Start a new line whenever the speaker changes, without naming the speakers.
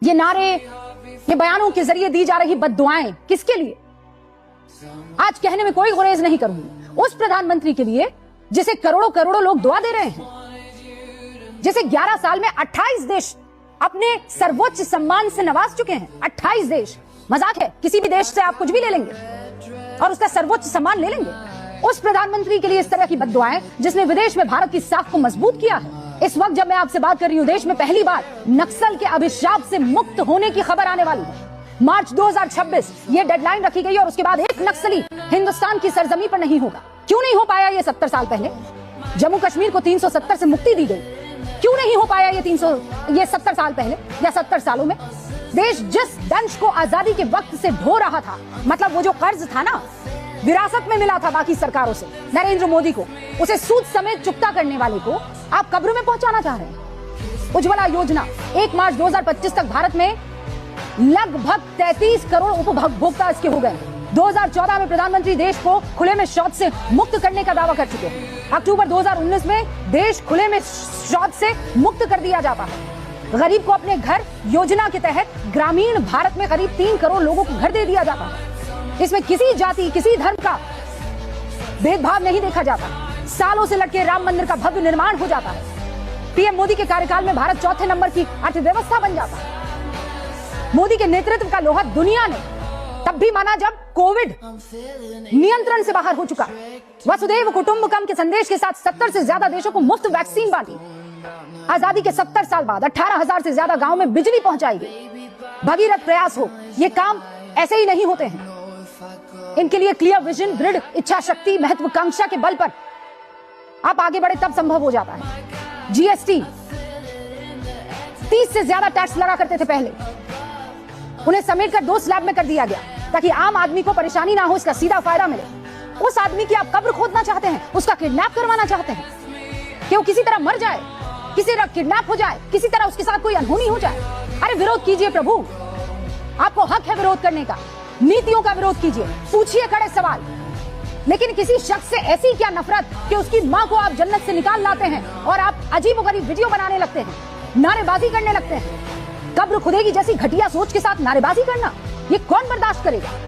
ये नारे, ये बयानों के जरिए दी जा रही बद्दुआएं किसके लिए? आज कहने में कोई गुरेज नहीं करूंगी उस प्रधानमंत्री के लिए जिसे करोड़ों करोड़ों लोग दुआ दे रहे हैं, जिसे 11 साल में 28 देश अपने सर्वोच्च सम्मान से नवाज चुके हैं। 28 देश, मजाक है? किसी भी देश से आप कुछ भी ले लेंगे और उसका सर्वोच्च सम्मान ले लेंगे। उस प्रधानमंत्री के लिए इस तरह की बद्दुआएं जिसने विदेश में भारत की साख को मजबूत किया है। इस वक्त जब मैं आपसे बात कर रही हूं, देश में पहली बार नक्सल के अभिशाप से मुक्त होने की खबर आने वाली है। मार्च 2026 ये डेडलाइन रखी गई और उसके बाद एक नक्सली हिंदुस्तान की सरजमी पर नहीं होगा। क्यों नहीं हो पाया ये 70 साल पहले? जम्मू कश्मीर को 370 से मुक्ति दी गई, क्यों नहीं हो पाया ये 70 साल पहले या 70 सालों में? देश जिस दंश को आजादी के वक्त से ढो रहा था, मतलब वो जो कर्ज था ना, विरासत में मिला था बाकी सरकारों से, नरेंद्र मोदी को, उसे सूद समेत चुकता करने वाले को आप कब्र में पहुंचाना चाह रहे हैं। उज्ज्वला योजना 1 मार्च 2025 तक भारत में लगभग 33 करोड़ उपभोक्ता इसके हो गए। 2014 में प्रधानमंत्री देश को खुले में शौच से मुक्त करने का दावा कर चुके हैं। अक्टूबर 2019 में देश खुले में शौच से मुक्त कर दिया जाता है। गरीब को अपने घर योजना के तहत ग्रामीण भारत में करीब 3 करोड़ लोगों को घर दे दिया जाता है। इसमें किसी जाति, किसी धर्म का भेदभाव नहीं देखा जाता। सालों से लटके राम मंदिर का भव्य निर्माण हो जाता है। पीएम मोदी के कार्यकाल में भारत 4थे नंबर की अर्थव्यवस्था बन जाता है। मोदी के नेतृत्व का लोहा दुनिया ने तब भी माना जब कोविड नियंत्रण से बाहर हो चुका। वसुधैव कुटुंबकम के संदेश के साथ 70 से ज्यादा देशों को मुफ्त वैक्सीन बांटी। आजादी के 70 साल बाद 18,000 से ज्यादा गांव में बिजली पहुंचाई गई। भगीरथ प्रयास हो, ये काम ऐसे ही नहीं होते हैं। इनके लिए क्लियर विजन, दृढ़ इच्छा शक्ति, महत्वाकांक्षा के बल पर आप आगे बढ़े तब संभव हो जाता है। जीएसटी 30 से ज्यादा टैक्स लगा करते थे पहले, उन्हें समेटकर 2 स्लैब में कर दिया गया ताकि आम आदमी को परेशानी ना हो, इसका सीधा फायदा मिले। उस आदमी की आप कब्र खोदना चाहते हैं, उसका किडनैप करवाना चाहते हैं कि वो किसी तरह मर जाए, किसी तरह किडनैप हो जाए, किसी तरह उसके साथ कोई अनहोनी हो जाए। अरे विरोध कीजिए प्रभु, आपको हक है विरोध करने का। नीतियों का विरोध कीजिए, पूछिए कड़े सवाल, लेकिन किसी शख्स से ऐसी क्या नफरत कि उसकी मां को आप जन्नत से निकाल लाते हैं और आप अजीबोगरीब वीडियो बनाने लगते हैं, नारेबाजी करने लगते हैं। कब्र खुदेगी जैसी घटिया सोच के साथ नारेबाजी करना, ये कौन बर्दाश्त करेगा?